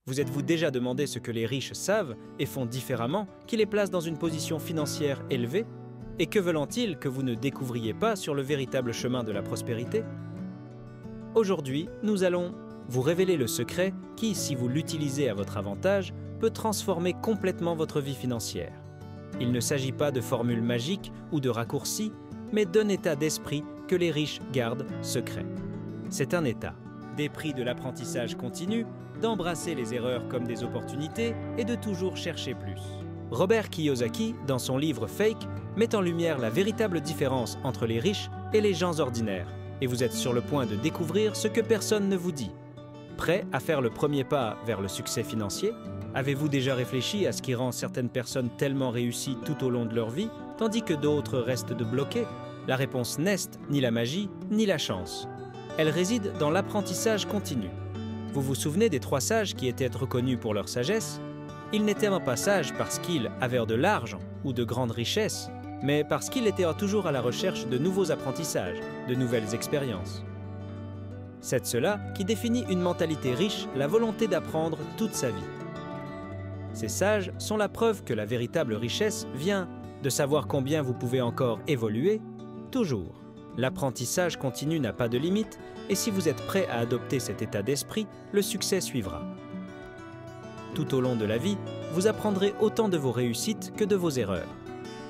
Vous êtes-vous déjà demandé ce que les riches savent et font différemment qui les place dans une position financière élevée? Et que veulent-ils que vous ne découvriez pas sur le véritable chemin de la prospérité? Aujourd'hui, nous allons vous révéler le secret qui, si vous l'utilisez à votre avantage, peut transformer complètement votre vie financière. Il ne s'agit pas de formules magiques ou de raccourcis, mais d'un état d'esprit que les riches gardent secret. C'est un état d'épris de l'apprentissage continu, d'embrasser les erreurs comme des opportunités et de toujours chercher plus. Robert Kiyosaki, dans son livre Fake, met en lumière la véritable différence entre les riches et les gens ordinaires. Et vous êtes sur le point de découvrir ce que personne ne vous dit. Prêt à faire le premier pas vers le succès financier? Avez-vous déjà réfléchi à ce qui rend certaines personnes tellement réussies tout au long de leur vie, tandis que d'autres restent bloquées? La réponse n'est ni la magie, ni la chance. Elle réside dans l'apprentissage continu. Vous vous souvenez des 3 sages qui étaient reconnus pour leur sagesse? Ils n'étaient pas sages parce qu'ils avaient de l'argent ou de grandes richesses, mais parce qu'ils étaient toujours à la recherche de nouveaux apprentissages, de nouvelles expériences. C'est cela qui définit une mentalité riche, la volonté d'apprendre toute sa vie. Ces sages sont la preuve que la véritable richesse vient de savoir combien vous pouvez encore évoluer, toujours. L'apprentissage continu n'a pas de limite, et si vous êtes prêt à adopter cet état d'esprit, le succès suivra. Tout au long de la vie, vous apprendrez autant de vos réussites que de vos erreurs.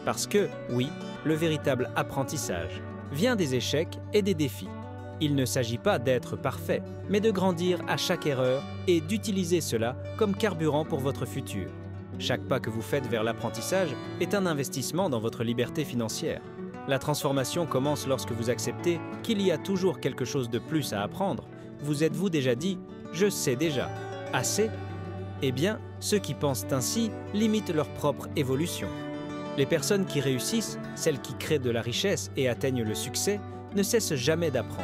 Parce que, oui, le véritable apprentissage vient des échecs et des défis. Il ne s'agit pas d'être parfait, mais de grandir à chaque erreur et d'utiliser cela comme carburant pour votre futur. Chaque pas que vous faites vers l'apprentissage est un investissement dans votre liberté financière. La transformation commence lorsque vous acceptez qu'il y a toujours quelque chose de plus à apprendre. Vous êtes-vous déjà dit « je sais déjà » assez? Eh bien, ceux qui pensent ainsi limitent leur propre évolution. Les personnes qui réussissent, celles qui créent de la richesse et atteignent le succès, ne cessent jamais d'apprendre.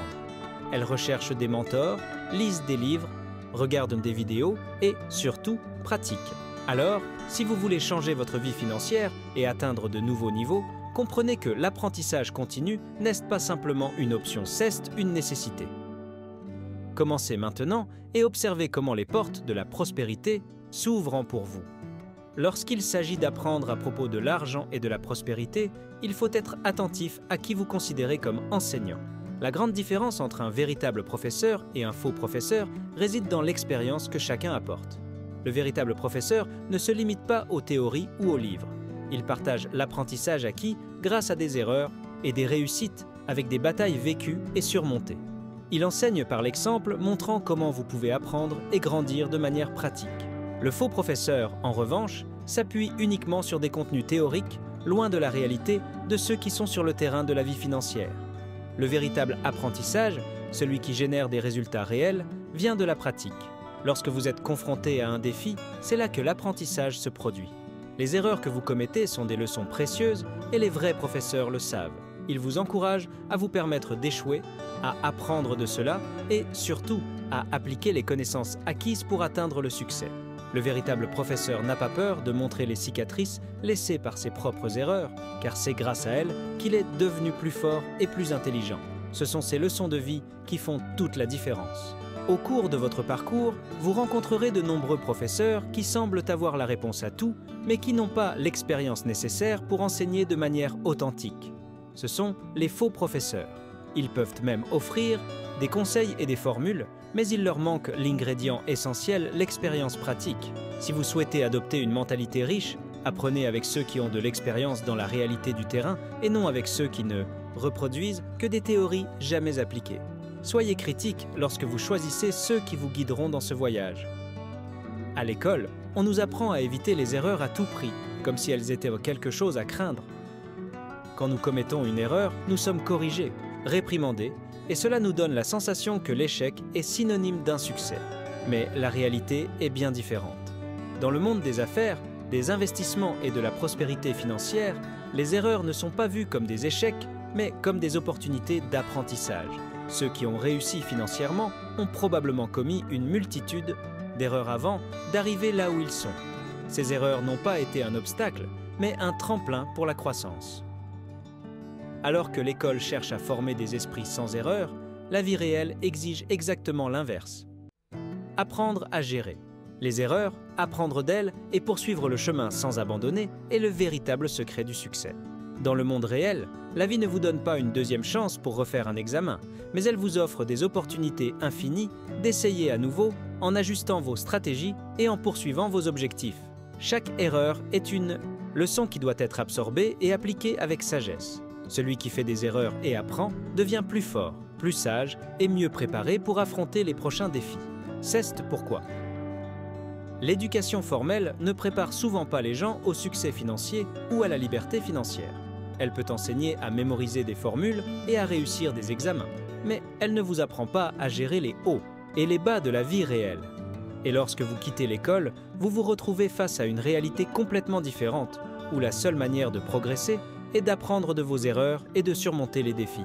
Elles recherchent des mentors, lisent des livres, regardent des vidéos et, surtout, pratiquent. Alors, si vous voulez changer votre vie financière et atteindre de nouveaux niveaux, comprenez que l'apprentissage continu n'est pas simplement une option, c'est une nécessité. Commencez maintenant et observez comment les portes de la prospérité s'ouvrent pour vous. Lorsqu'il s'agit d'apprendre à propos de l'argent et de la prospérité, il faut être attentif à qui vous considérez comme enseignant. La grande différence entre un véritable professeur et un faux professeur réside dans l'expérience que chacun apporte. Le véritable professeur ne se limite pas aux théories ou aux livres. Il partage l'apprentissage acquis grâce à des erreurs et des réussites avec des batailles vécues et surmontées. Il enseigne par l'exemple, montrant comment vous pouvez apprendre et grandir de manière pratique. Le faux professeur, en revanche, s'appuie uniquement sur des contenus théoriques, loin de la réalité de ceux qui sont sur le terrain de la vie financière. Le véritable apprentissage, celui qui génère des résultats réels, vient de la pratique. Lorsque vous êtes confronté à un défi, c'est là que l'apprentissage se produit. Les erreurs que vous commettez sont des leçons précieuses et les vrais professeurs le savent. Ils vous encouragent à vous permettre d'échouer, à apprendre de cela et, surtout, à appliquer les connaissances acquises pour atteindre le succès. Le véritable professeur n'a pas peur de montrer les cicatrices laissées par ses propres erreurs, car c'est grâce à elles qu'il est devenu plus fort et plus intelligent. Ce sont ces leçons de vie qui font toute la différence. Au cours de votre parcours, vous rencontrerez de nombreux professeurs qui semblent avoir la réponse à tout, mais qui n'ont pas l'expérience nécessaire pour enseigner de manière authentique. Ce sont les faux professeurs. Ils peuvent même offrir des conseils et des formules, mais il leur manque l'ingrédient essentiel, l'expérience pratique. Si vous souhaitez adopter une mentalité riche, apprenez avec ceux qui ont de l'expérience dans la réalité du terrain et non avec ceux qui ne reproduisent que des théories jamais appliquées. Soyez critique lorsque vous choisissez ceux qui vous guideront dans ce voyage. À l'école, on nous apprend à éviter les erreurs à tout prix, comme si elles étaient quelque chose à craindre. Quand nous commettons une erreur, nous sommes corrigés, réprimandés, et cela nous donne la sensation que l'échec est synonyme d'insuccès. Mais la réalité est bien différente. Dans le monde des affaires, des investissements et de la prospérité financière, les erreurs ne sont pas vues comme des échecs, mais comme des opportunités d'apprentissage. Ceux qui ont réussi financièrement ont probablement commis une multitude d'erreurs avant d'arriver là où ils sont. Ces erreurs n'ont pas été un obstacle, mais un tremplin pour la croissance. Alors que l'école cherche à former des esprits sans erreur, la vie réelle exige exactement l'inverse. Apprendre à gérer. Les erreurs, apprendre d'elles et poursuivre le chemin sans abandonner est le véritable secret du succès. Dans le monde réel, la vie ne vous donne pas une deuxième chance pour refaire un examen, mais elle vous offre des opportunités infinies d'essayer à nouveau en ajustant vos stratégies et en poursuivant vos objectifs. Chaque erreur est une leçon qui doit être absorbée et appliquée avec sagesse. Celui qui fait des erreurs et apprend devient plus fort, plus sage et mieux préparé pour affronter les prochains défis. C'est pourquoi l'éducation formelle ne prépare souvent pas les gens au succès financier ou à la liberté financière. Elle peut enseigner à mémoriser des formules et à réussir des examens, mais elle ne vous apprend pas à gérer les hauts et les bas de la vie réelle. Et lorsque vous quittez l'école, vous vous retrouvez face à une réalité complètement différente, où la seule manière de progresser est d'apprendre de vos erreurs et de surmonter les défis.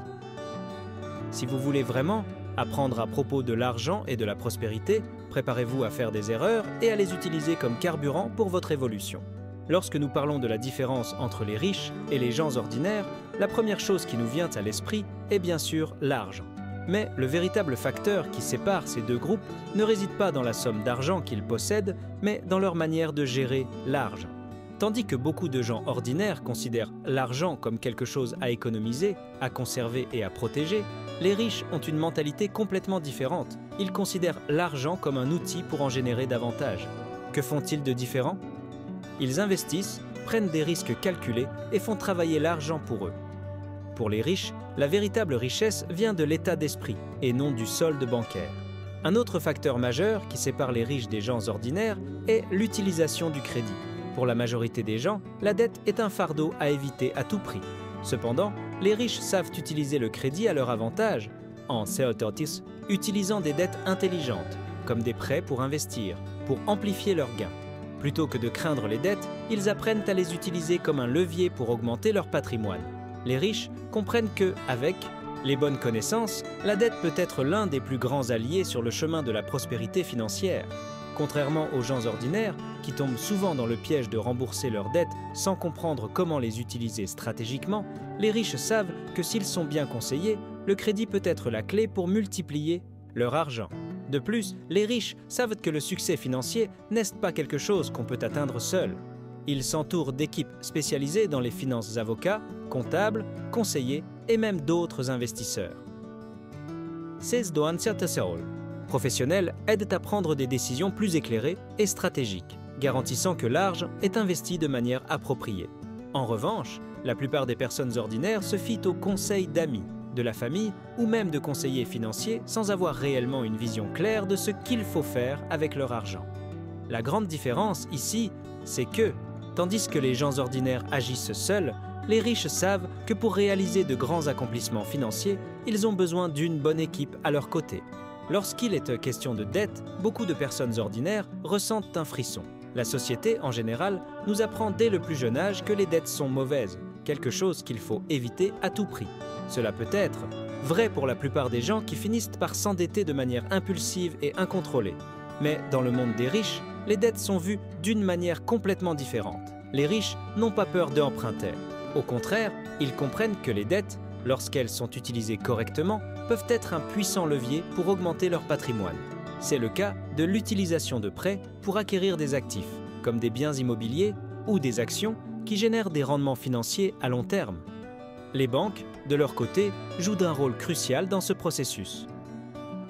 Si vous voulez vraiment apprendre à propos de l'argent et de la prospérité, préparez-vous à faire des erreurs et à les utiliser comme carburant pour votre évolution. Lorsque nous parlons de la différence entre les riches et les gens ordinaires, la première chose qui nous vient à l'esprit est bien sûr l'argent. Mais le véritable facteur qui sépare ces deux groupes ne réside pas dans la somme d'argent qu'ils possèdent, mais dans leur manière de gérer l'argent. Tandis que beaucoup de gens ordinaires considèrent l'argent comme quelque chose à économiser, à conserver et à protéger, les riches ont une mentalité complètement différente. Ils considèrent l'argent comme un outil pour en générer davantage. Que font-ils de différent ? Ils investissent, prennent des risques calculés et font travailler l'argent pour eux. Pour les riches, la véritable richesse vient de l'état d'esprit et non du solde bancaire. Un autre facteur majeur qui sépare les riches des gens ordinaires est l'utilisation du crédit. Pour la majorité des gens, la dette est un fardeau à éviter à tout prix. Cependant, les riches savent utiliser le crédit à leur avantage, en seototis, utilisant des dettes intelligentes, comme des prêts pour investir, pour amplifier leurs gains. Plutôt que de craindre les dettes, ils apprennent à les utiliser comme un levier pour augmenter leur patrimoine. Les riches comprennent que, avec les bonnes connaissances, la dette peut être l'un des plus grands alliés sur le chemin de la prospérité financière. Contrairement aux gens ordinaires, qui tombent souvent dans le piège de rembourser leurs dettes sans comprendre comment les utiliser stratégiquement, les riches savent que s'ils sont bien conseillés, le crédit peut être la clé pour multiplier leur argent. De plus, les riches savent que le succès financier n'est pas quelque chose qu'on peut atteindre seul. Ils s'entourent d'équipes spécialisées dans les finances, avocats, comptables, conseillers et même d'autres investisseurs. Ces professionnels aident à prendre des décisions plus éclairées et stratégiques, garantissant que l'argent est investi de manière appropriée. En revanche, la plupart des personnes ordinaires se fient aux conseils d'amis, de la famille ou même de conseillers financiers sans avoir réellement une vision claire de ce qu'il faut faire avec leur argent. La grande différence ici, c'est que, tandis que les gens ordinaires agissent seuls, les riches savent que pour réaliser de grands accomplissements financiers, ils ont besoin d'une bonne équipe à leur côté. Lorsqu'il est question de dette, beaucoup de personnes ordinaires ressentent un frisson. La société, en général, nous apprend dès le plus jeune âge que les dettes sont mauvaises, quelque chose qu'il faut éviter à tout prix. Cela peut être vrai pour la plupart des gens qui finissent par s'endetter de manière impulsive et incontrôlée. Mais dans le monde des riches, les dettes sont vues d'une manière complètement différente. Les riches n'ont pas peur d'emprunter. Au contraire, ils comprennent que les dettes, lorsqu'elles sont utilisées correctement, peuvent être un puissant levier pour augmenter leur patrimoine. C'est le cas de l'utilisation de prêts pour acquérir des actifs, comme des biens immobiliers ou des actions qui génèrent des rendements financiers à long terme. Les banques, de leur côté, jouent un rôle crucial dans ce processus.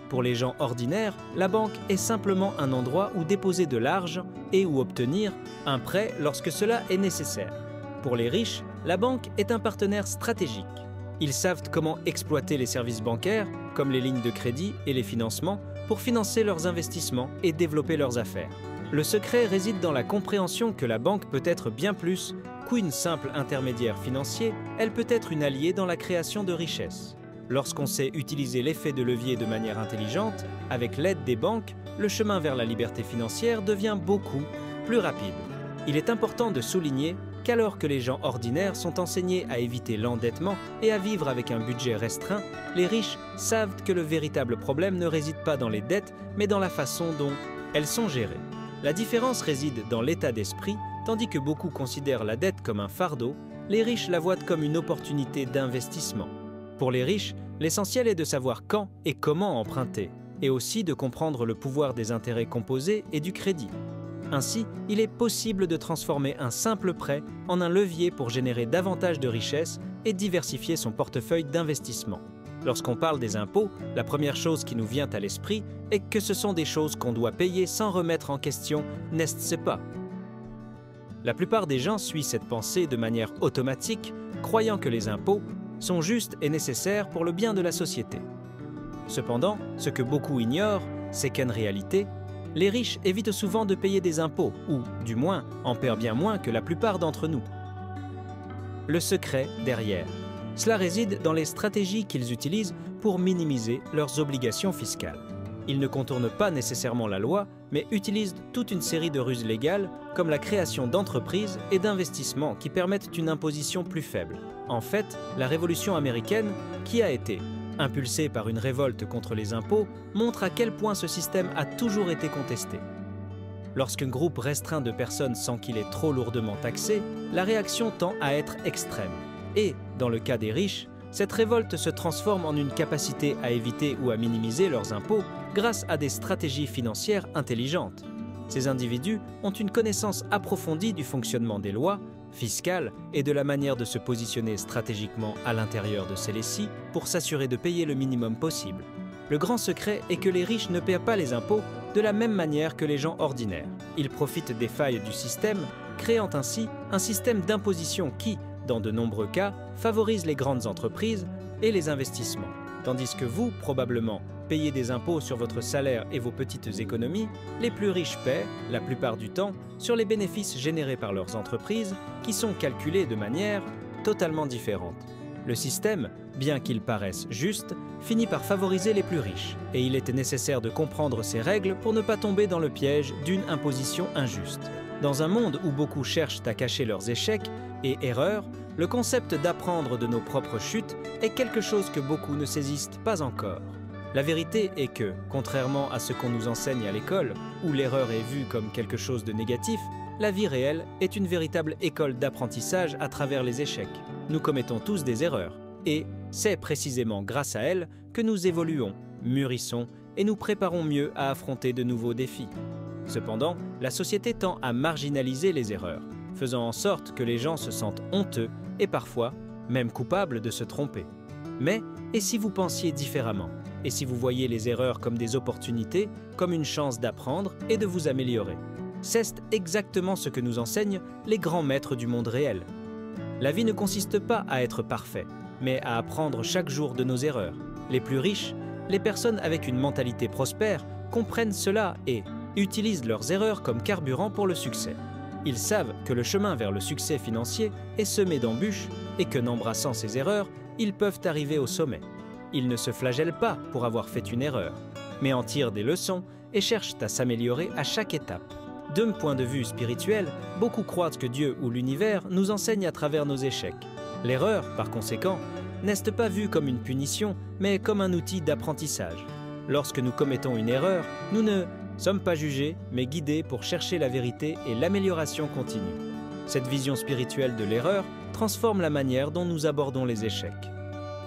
Pour les gens ordinaires, la banque est simplement un endroit où déposer de l'argent et où obtenir un prêt lorsque cela est nécessaire. Pour les riches, la banque est un partenaire stratégique. Ils savent comment exploiter les services bancaires, comme les lignes de crédit et les financements, pour financer leurs investissements et développer leurs affaires. Le secret réside dans la compréhension que la banque peut être bien plus qu'une simple intermédiaire financier, elle peut être une alliée dans la création de richesses. Lorsqu'on sait utiliser l'effet de levier de manière intelligente, avec l'aide des banques, le chemin vers la liberté financière devient beaucoup plus rapide. Il est important de souligner qu'alors que les gens ordinaires sont enseignés à éviter l'endettement et à vivre avec un budget restreint, les riches savent que le véritable problème ne réside pas dans les dettes, mais dans la façon dont elles sont gérées. La différence réside dans l'état d'esprit, tandis que beaucoup considèrent la dette comme un fardeau, les riches la voient comme une opportunité d'investissement. Pour les riches, l'essentiel est de savoir quand et comment emprunter, et aussi de comprendre le pouvoir des intérêts composés et du crédit. Ainsi, il est possible de transformer un simple prêt en un levier pour générer davantage de richesses et diversifier son portefeuille d'investissement. Lorsqu'on parle des impôts, la première chose qui nous vient à l'esprit est que ce sont des choses qu'on doit payer sans remettre en question, n'est-ce pas? La plupart des gens suivent cette pensée de manière automatique, croyant que les impôts sont justes et nécessaires pour le bien de la société. Cependant, ce que beaucoup ignorent, c'est qu'en réalité, les riches évitent souvent de payer des impôts, ou, du moins, en paient bien moins que la plupart d'entre nous. Le secret derrière. Cela réside dans les stratégies qu'ils utilisent pour minimiser leurs obligations fiscales. Ils ne contournent pas nécessairement la loi, mais utilisent toute une série de ruses légales, comme la création d'entreprises et d'investissements qui permettent une imposition plus faible. En fait, la Révolution américaine, qui a été impulsée par une révolte contre les impôts, montre à quel point ce système a toujours été contesté. Lorsqu'un groupe restreint de personnes sent qu'il est trop lourdement taxé, la réaction tend à être extrême. Et, dans le cas des riches, cette révolte se transforme en une capacité à éviter ou à minimiser leurs impôts grâce à des stratégies financières intelligentes. Ces individus ont une connaissance approfondie du fonctionnement des lois fiscales et de la manière de se positionner stratégiquement à l'intérieur de celles-ci pour s'assurer de payer le minimum possible. Le grand secret est que les riches ne paient pas les impôts de la même manière que les gens ordinaires. Ils profitent des failles du système, créant ainsi un système d'imposition qui, dans de nombreux cas, favorise les grandes entreprises et les investissements. Tandis que vous, probablement, payez des impôts sur votre salaire et vos petites économies, les plus riches paient, la plupart du temps, sur les bénéfices générés par leurs entreprises qui sont calculés de manière totalement différente. Le système, bien qu'il paraisse juste, finit par favoriser les plus riches, et il était nécessaire de comprendre ces règles pour ne pas tomber dans le piège d'une imposition injuste. Dans un monde où beaucoup cherchent à cacher leurs échecs et erreurs, le concept d'apprendre de nos propres chutes est quelque chose que beaucoup ne saisissent pas encore. La vérité est que, contrairement à ce qu'on nous enseigne à l'école, où l'erreur est vue comme quelque chose de négatif, la vie réelle est une véritable école d'apprentissage à travers les échecs. Nous commettons tous des erreurs, et c'est précisément grâce à elles que nous évoluons, mûrissons et nous préparons mieux à affronter de nouveaux défis. Cependant, la société tend à marginaliser les erreurs, faisant en sorte que les gens se sentent honteux et parfois même coupables de se tromper. Mais, et si vous pensiez différemment? Et si vous voyez les erreurs comme des opportunités, comme une chance d'apprendre et de vous améliorer? C'est exactement ce que nous enseignent les grands maîtres du monde réel. La vie ne consiste pas à être parfait, mais à apprendre chaque jour de nos erreurs. Les plus riches, les personnes avec une mentalité prospère, comprennent cela et utilisent leurs erreurs comme carburant pour le succès. Ils savent que le chemin vers le succès financier est semé d'embûches et que, n'embrassant ces erreurs, ils peuvent arriver au sommet. Ils ne se flagellent pas pour avoir fait une erreur, mais en tirent des leçons et cherchent à s'améliorer à chaque étape. D'un point de vue spirituel, beaucoup croient que Dieu ou l'univers nous enseigne à travers nos échecs. L'erreur, par conséquent, n'est pas vue comme une punition, mais comme un outil d'apprentissage. Lorsque nous commettons une erreur, nous ne sommes pas jugés, mais guidés pour chercher la vérité et l'amélioration continue. Cette vision spirituelle de l'erreur transforme la manière dont nous abordons les échecs.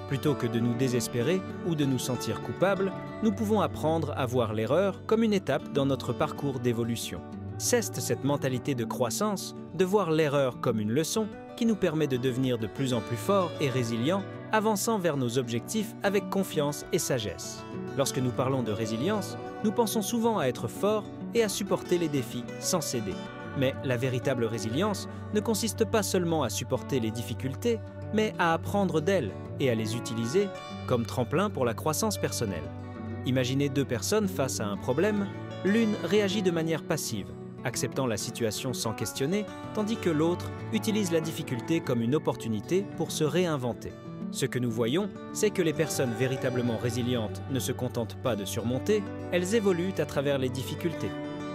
Plutôt que de nous désespérer ou de nous sentir coupables, nous pouvons apprendre à voir l'erreur comme une étape dans notre parcours d'évolution. C'est cette mentalité de croissance, de voir l'erreur comme une leçon, qui nous permet de devenir de plus en plus forts et résilients, avançant vers nos objectifs avec confiance et sagesse. Lorsque nous parlons de résilience, nous pensons souvent à être forts et à supporter les défis sans céder. Mais la véritable résilience ne consiste pas seulement à supporter les difficultés, mais à apprendre d'elles et à les utiliser comme tremplin pour la croissance personnelle. Imaginez deux personnes face à un problème, l'une réagit de manière passive, acceptant la situation sans questionner, tandis que l'autre utilise la difficulté comme une opportunité pour se réinventer. Ce que nous voyons, c'est que les personnes véritablement résilientes ne se contentent pas de surmonter, elles évoluent à travers les difficultés.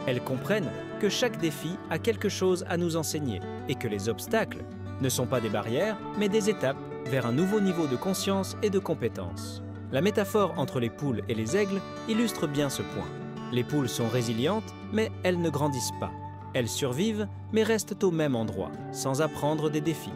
Elles comprennent que chaque défi a quelque chose à nous enseigner et que les obstacles ne sont pas des barrières, mais des étapes vers un nouveau niveau de conscience et de compétence. La métaphore entre les poules et les aigles illustre bien ce point. Les poules sont résilientes, mais elles ne grandissent pas. Elles survivent, mais restent au même endroit, sans apprendre des défis.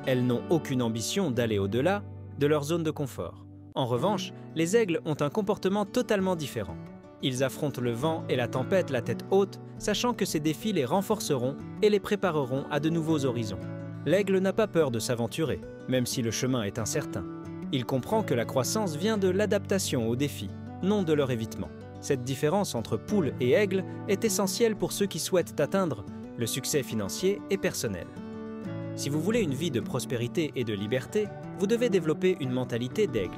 Elles n'ont aucune ambition d'aller au-delà de leur zone de confort. En revanche, les aigles ont un comportement totalement différent. Ils affrontent le vent et la tempête la tête haute, sachant que ces défis les renforceront et les prépareront à de nouveaux horizons. L'aigle n'a pas peur de s'aventurer, même si le chemin est incertain. Il comprend que la croissance vient de l'adaptation aux défis, non de leur évitement. Cette différence entre poule et aigle est essentielle pour ceux qui souhaitent atteindre le succès financier et personnel. Si vous voulez une vie de prospérité et de liberté, vous devez développer une mentalité d'aigle.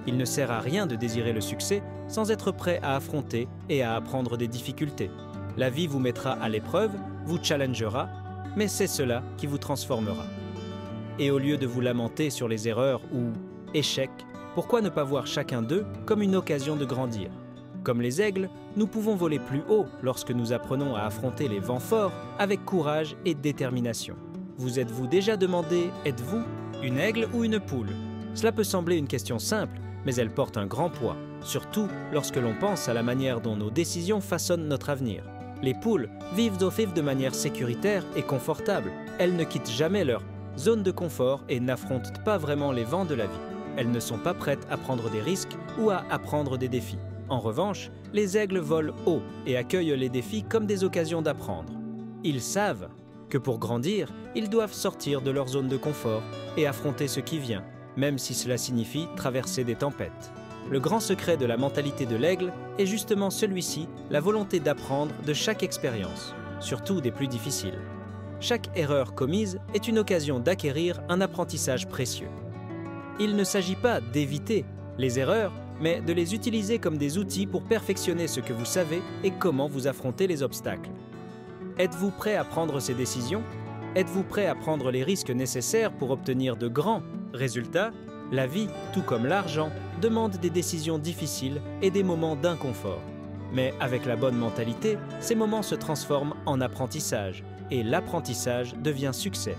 Il ne sert à rien de désirer le succès sans être prêt à affronter et à apprendre des difficultés. La vie vous mettra à l'épreuve, vous challengera, mais c'est cela qui vous transformera. Et au lieu de vous lamenter sur les erreurs ou échecs, pourquoi ne pas voir chacun d'eux comme une occasion de grandir? Comme les aigles, nous pouvons voler plus haut lorsque nous apprenons à affronter les vents forts avec courage et détermination. Vous êtes-vous déjà demandé, êtes-vous une aigle ou une poule? Cela peut sembler une question simple, mais elle porte un grand poids, surtout lorsque l'on pense à la manière dont nos décisions façonnent notre avenir. Les poules vivent de manière sécuritaire et confortable. Elles ne quittent jamais leur zone de confort et n'affrontent pas vraiment les vents de la vie. Elles ne sont pas prêtes à prendre des risques ou à apprendre des défis. En revanche, les aigles volent haut et accueillent les défis comme des occasions d'apprendre. Ils savent que pour grandir, ils doivent sortir de leur zone de confort et affronter ce qui vient, même si cela signifie traverser des tempêtes. Le grand secret de la mentalité de l'aigle est justement celui-ci, la volonté d'apprendre de chaque expérience, surtout des plus difficiles. Chaque erreur commise est une occasion d'acquérir un apprentissage précieux. Il ne s'agit pas d'éviter les erreurs, mais de les utiliser comme des outils pour perfectionner ce que vous savez et comment vous affrontez les obstacles. Êtes-vous prêt à prendre ces décisions? Êtes-vous prêt à prendre les risques nécessaires pour obtenir de grands résultats? La vie, tout comme l'argent, demande des décisions difficiles et des moments d'inconfort. Mais avec la bonne mentalité, ces moments se transforment en apprentissage et l'apprentissage devient succès.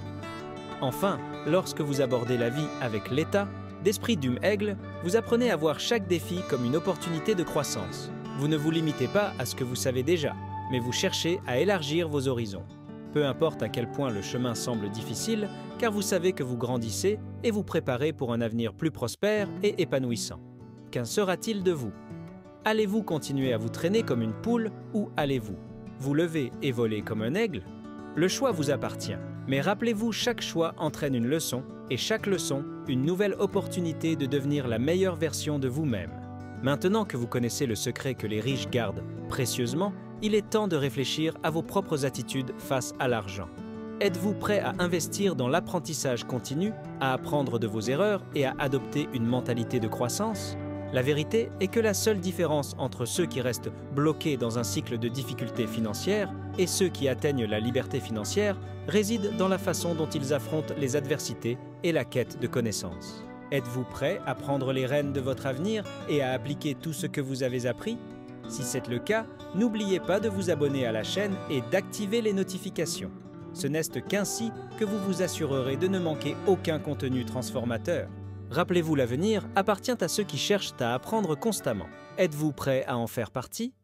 Enfin, lorsque vous abordez la vie avec l'état d'esprit d'aigle, vous apprenez à voir chaque défi comme une opportunité de croissance. Vous ne vous limitez pas à ce que vous savez déjà, mais vous cherchez à élargir vos horizons. Peu importe à quel point le chemin semble difficile, car vous savez que vous grandissez et vous préparez pour un avenir plus prospère et épanouissant. Qu'en sera-t-il de vous? Allez-vous continuer à vous traîner comme une poule ou allez-vous vous lever et voler comme un aigle? Le choix vous appartient, mais rappelez-vous, chaque choix entraîne une leçon et chaque leçon, une nouvelle opportunité de devenir la meilleure version de vous-même. Maintenant que vous connaissez le secret que les riches gardent précieusement, il est temps de réfléchir à vos propres attitudes face à l'argent. Êtes-vous prêt à investir dans l'apprentissage continu, à apprendre de vos erreurs et à adopter une mentalité de croissance? La vérité est que la seule différence entre ceux qui restent bloqués dans un cycle de difficultés financières et ceux qui atteignent la liberté financière réside dans la façon dont ils affrontent les adversités et la quête de connaissances. Êtes-vous prêt à prendre les rênes de votre avenir et à appliquer tout ce que vous avez appris? Si c'est le cas, n'oubliez pas de vous abonner à la chaîne et d'activer les notifications. Ce n'est qu'ainsi que vous vous assurerez de ne manquer aucun contenu transformateur. Rappelez-vous, l'avenir appartient à ceux qui cherchent à apprendre constamment. Êtes-vous prêt à en faire partie?